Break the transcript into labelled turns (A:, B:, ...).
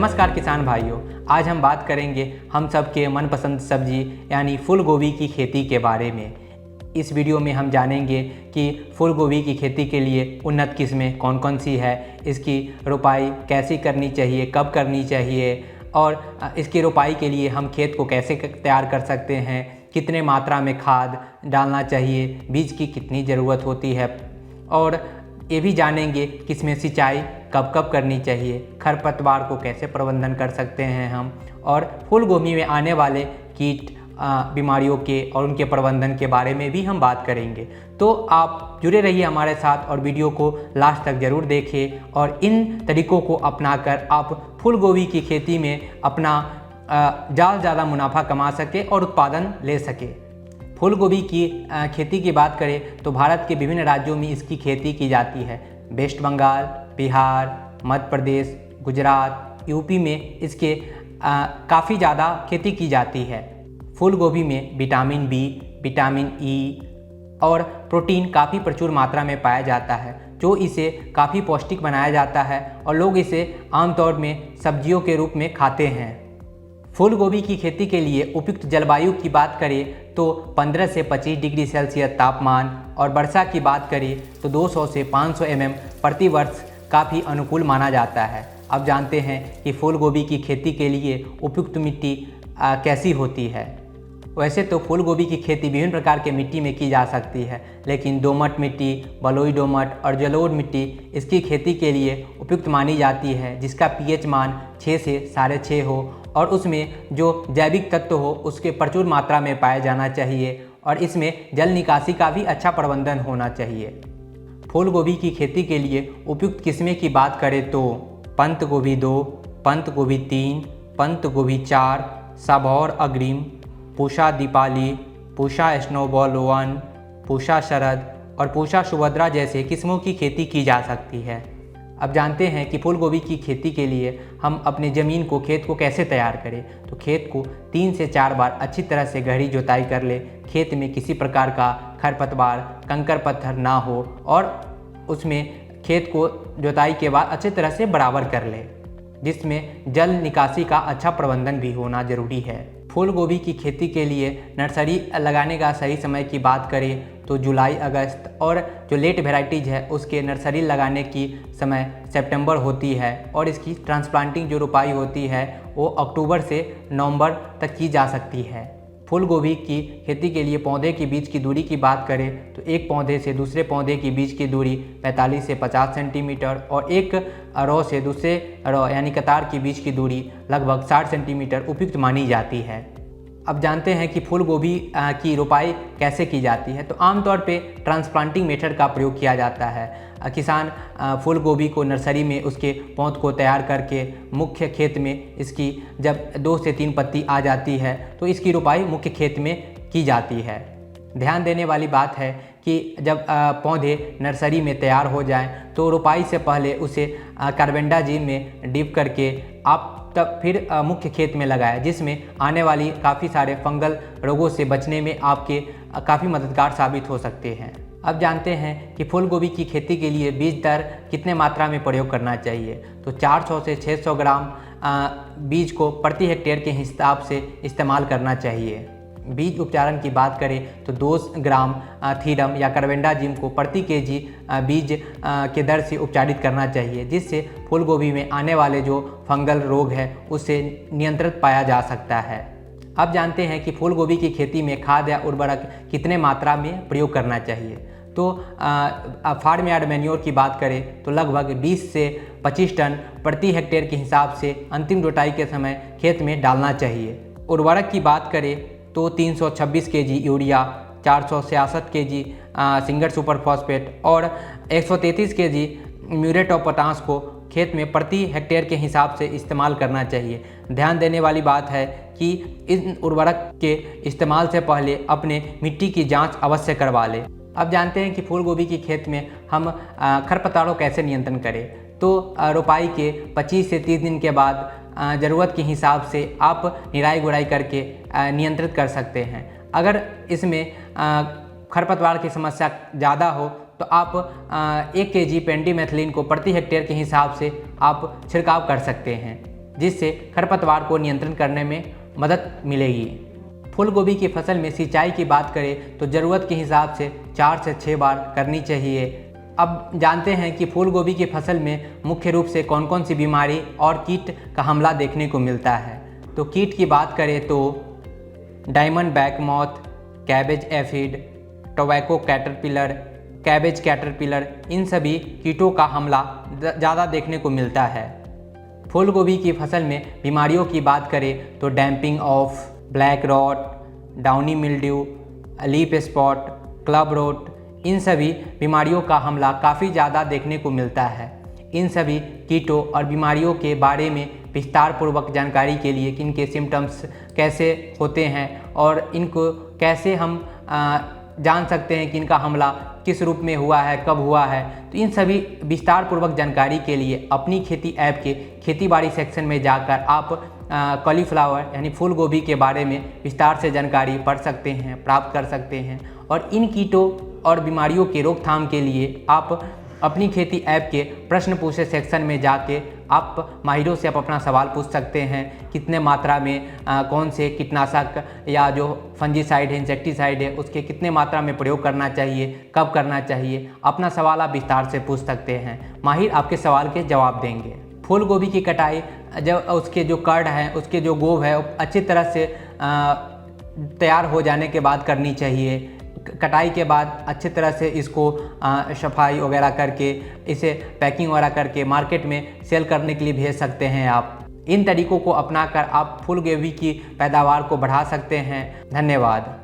A: नमस्कार किसान भाइयों, आज हम बात करेंगे हम सबके मनपसंद सब्जी यानी फूल गोभी की खेती के बारे में। इस वीडियो में हम जानेंगे कि फूल गोभी की खेती के लिए उन्नत किस्में कौन कौन सी है, इसकी रोपाई कैसी करनी चाहिए, कब करनी चाहिए और इसकी रोपाई के लिए हम खेत को कैसे तैयार कर सकते हैं, कितने मात्रा में खाद डालना चाहिए, बीज की कितनी ज़रूरत होती है और ये भी जानेंगे कि इसमें सिंचाई कब कब करनी चाहिए, खरपतवार को कैसे प्रबंधन कर सकते हैं हम और फूल गोभी में आने वाले कीट बीमारियों के और उनके प्रबंधन के बारे में भी हम बात करेंगे। तो आप जुड़े रहिए हमारे साथ और वीडियो को लास्ट तक ज़रूर देखें और इन तरीक़ों को अपनाकर आप फूल गोभी की खेती में अपना ज़्यादा मुनाफा कमा सके और उत्पादन ले सके। फूल गोभी की खेती की बात करें तो भारत के विभिन्न राज्यों में इसकी खेती की जाती है। वेस्ट बंगाल, बिहार, मध्य प्रदेश, गुजरात, यूपी में इसके काफ़ी ज़्यादा खेती की जाती है। फूल गोभी में विटामिन बी, विटामिन ई और प्रोटीन काफ़ी प्रचुर मात्रा में पाया जाता है, जो इसे काफ़ी पौष्टिक बनाया जाता है और लोग इसे आमतौर में सब्जियों के रूप में खाते हैं। फूल गोभी की खेती के लिए उपयुक्त जलवायु की बात करें तो 15 से 25 डिग्री सेल्सियस तापमान और वर्षा की बात करें तो 200 से 500 mm प्रति वर्ष काफ़ी अनुकूल माना जाता है। अब जानते हैं कि फूल गोभी की खेती के लिए उपयुक्त मिट्टी कैसी होती है। वैसे तो फूल गोभी की खेती विभिन्न प्रकार के मिट्टी में की जा सकती है, लेकिन दोमट मिट्टी, बलुई दोमट और जलोढ़ मिट्टी इसकी खेती के लिए उपयुक्त मानी जाती है, जिसका pH मान 6 से 6.5 हो और उसमें जो जैविक तत्व हो उसके प्रचुर मात्रा में पाया जाना चाहिए और इसमें जल निकासी का भी अच्छा प्रबंधन होना चाहिए। फूल गोभी की खेती के लिए उपयुक्त किस्में की बात करें तो पंत गोभी 2, पंत गोभी 3, पंत गोभी 4, साभौर अग्रिम, पूषा दीपाली, पूषा स्नोबॉल 1, पूषा शरद और पूषा सुभद्रा जैसे किस्मों की खेती की जा सकती है। अब जानते हैं कि फूल गोभी की खेती के लिए हम अपनी ज़मीन को, खेत को कैसे तैयार करें। तो खेत को 3 से 4 बार अच्छी तरह से गहरी जुताई कर ले, खेत में किसी प्रकार का खरपतवार, कंकर पत्थर ना हो और उसमें खेत को जुताई के बाद अच्छी तरह से बराबर कर ले, जिसमें जल निकासी का अच्छा प्रबंधन भी होना ज़रूरी है। फूल गोभी की खेती के लिए नर्सरी लगाने का सही समय की बात करें तो जुलाई अगस्त और जो लेट वेराइटीज़ है उसके नर्सरी लगाने की समय सितंबर होती है और इसकी ट्रांसप्लांटिंग जो रोपाई होती है वो अक्टूबर से नवंबर तक की जा सकती है। फूल गोभी की खेती के लिए पौधे के बीच की दूरी की बात करें तो एक पौधे से दूसरे पौधे के बीच की दूरी 45 से 50 सेंटीमीटर और एक रो से दूसरे रो यानी कतार के बीच की दूरी लगभग 60 सेंटीमीटर उपयुक्त मानी जाती है। अब जानते हैं कि फूल गोभी की रोपाई कैसे की जाती है। तो आमतौर पे ट्रांसप्लांटिंग मेथड का प्रयोग किया जाता है। किसान फूल गोभी को नर्सरी में उसके पौध को तैयार करके मुख्य खेत में इसकी जब 2 से 3 पत्ती आ जाती है तो इसकी रोपाई मुख्य खेत में की जाती है। ध्यान देने वाली बात है कि जब पौधे नर्सरी में तैयार हो जाएं तो रोपाई से पहले उसे कार्बेंडाजिम में डिप करके आप तब फिर मुख्य खेत में लगाएं, जिसमें आने वाली काफ़ी सारे फंगल रोगों से बचने में आपके काफ़ी मददगार साबित हो सकते हैं। अब जानते हैं कि फूल गोभी की खेती के लिए बीज दर कितने मात्रा में प्रयोग करना चाहिए। तो 400 से 600 ग्राम बीज को प्रति हेक्टेयर के हिसाब से इस्तेमाल करना चाहिए। बीज उपचारण की बात करें तो 2 ग्राम थीरम या कार्बेंडाजिम को प्रति केजी बीज के दर से उपचारित करना चाहिए, जिससे फूल गोभी में आने वाले जो फंगल रोग है उससे नियंत्रित पाया जा सकता है। अब जानते हैं कि फूल गोभी की खेती में खाद या उर्वरक कितने मात्रा में प्रयोग करना चाहिए। तो फार्म यार्ड मैन्योर की बात करें तो लगभग 20 से 25 टन प्रति हेक्टेयर के हिसाब से अंतिम जुताई के समय खेत में डालना चाहिए। उर्वरक की बात करें तो 326 KG urea, 466 KG single super phosphate और 133 केजी म्यूरेट ऑफ पोटाश को खेत में प्रति हेक्टेयर के हिसाब से इस्तेमाल करना चाहिए। ध्यान देने वाली बात है कि इन उर्वरक के इस्तेमाल से पहले अपने मिट्टी की जांच अवश्य करवा लें। अब जानते हैं कि फूल गोभी की खेत में हम खरपतवारों कैसे नियंत्रण करें। तो रोपाई के 25 से 30 दिन के बाद ज़रूरत के हिसाब से आप निराई गुड़ाई करके नियंत्रित कर सकते हैं। अगर इसमें खरपतवार की समस्या ज़्यादा हो तो आप 1 kg पेंडीमेथिलीन को प्रति हेक्टेयर के हिसाब से आप छिड़काव कर सकते हैं। जिससे खरपतवार को नियंत्रण करने में मदद मिलेगी। फूल गोभी की फसल में सिंचाई की बात करें तो ज़रूरत के हिसाब से 4 से 6 बार करनी चाहिए। अब जानते हैं कि फूल गोभी की फसल में मुख्य रूप से कौन कौन सी बीमारी और कीट का हमला देखने को मिलता है। तो कीट की बात करें तो diamondback moth, cabbage aphid, tobacco caterpillar, cabbage caterpillar, इन सभी कीटों का हमला ज़्यादा देखने को मिलता है। फूल गोभी की फसल में बीमारियों की बात करें तो damping off, black rot, downy mildew, leaf spot, club rot, इन सभी बीमारियों का हमला काफ़ी ज़्यादा देखने को मिलता है। इन सभी कीटों और बीमारियों के बारे में विस्तार पूर्वक जानकारी के लिए इनके सिम्टम्स कैसे होते हैं और इनको कैसे हम जान सकते हैं कि इनका हमला किस रूप में हुआ है, कब हुआ है, तो इन सभी विस्तार पूर्वक जानकारी के लिए अपनी खेती ऐप के खेती बाड़ी सेक्शन में जाकर आप कॉलीफ्लावर यानी फूल गोभी के बारे में विस्तार से जानकारी पढ़ सकते हैं, प्राप्त कर सकते हैं। और इन कीटों और बीमारियों के रोकथाम के लिए आप अपनी खेती ऐप के प्रश्न पूछे सेक्शन में जाके आप माहिरों से आप अपना सवाल पूछ सकते हैं। कितने मात्रा में कौन से कीटनाशक या जो फंजीसाइड है, इंसेक्टिसाइड है, उसके कितने मात्रा में प्रयोग करना चाहिए, कब करना चाहिए, अपना सवाल आप विस्तार से पूछ सकते हैं। माहिर आपके सवाल के जवाब देंगे। फूल गोभी की कटाई जब उसके जो कड़ हैं, उसके जो गोब है, अच्छी तरह से तैयार हो जाने के बाद करनी चाहिए। कटाई के बाद अच्छी तरह से इसको सफाई वगैरह करके इसे पैकिंग वगैरह करके मार्केट में सेल करने के लिए भेज सकते हैं आप। इन तरीकों को अपनाकर आप फूल गोभी की पैदावार को बढ़ा सकते हैं। धन्यवाद।